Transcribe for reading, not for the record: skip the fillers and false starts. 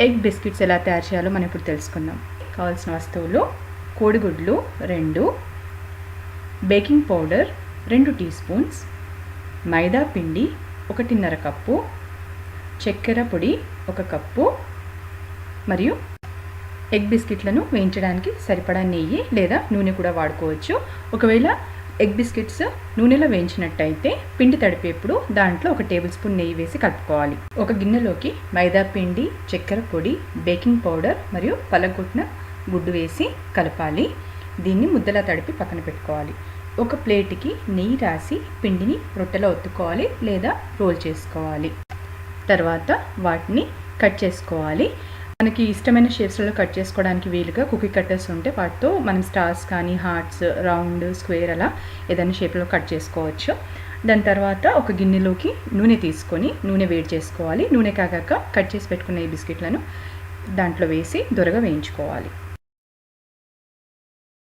Egg biscuits ఎలా తయారు చేయాలో మనం ఇప్పుడు తెలుసుకుందాం. కావాల్సిన వస్తువులు: కోడిగుడ్లు 2, బేకింగ్ పౌడర్ 2 టీ స్పూన్స్, మైదా పిండి 1.5 కప్పు, చక్కెర పొడి 1 కప్పు మరియు ఎగ్ బిస్కెట్లను వేయించడానికి సరిపడా నెయ్యి లేదా నూనె కూడా వాడుకోవచ్చు. ఒకవేళ ఎగ్ బిస్కెట్స్ నూనెలో వేయించినట్టయితే పిండి తడిపేప్పుడు దాంట్లో 1 టేబుల్ స్పూన్ నెయ్యి వేసి కలుపుకోవాలి. ఒక గిన్నెలోకి మైదా పిండి, చక్కెర పొడి, బేకింగ్ పౌడర్ మరియు పలగొట్టిన గుడ్డు వేసి కలపాలి. దీన్ని ముద్దలా తడిపి పక్కన పెట్టుకోవాలి. ఒక ప్లేట్కి నెయ్యి రాసి పిండిని రొట్టెలో ఒత్తుకోవాలి లేదా రోల్ చేసుకోవాలి. తర్వాత వాటిని కట్ చేసుకోవాలి. మనకి ఇష్టమైన షేప్స్లో కట్ చేసుకోవడానికి వీలుగా కుకీ కట్టర్స్ ఉంటే వాటితో మనం స్టార్స్ కానీ, హార్ట్స్, రౌండ్, స్క్వేర్ అలా ఏదైనా షేప్లో కట్ చేసుకోవచ్చు. దాని తర్వాత ఒక గిన్నెలోకి నూనె తీసుకొని నూనె వేడి చేసుకోవాలి. నూనె కాగాక కట్ చేసి పెట్టుకున్న ఈ బిస్కెట్లను దాంట్లో వేసి దొరగా వేయించుకోవాలి.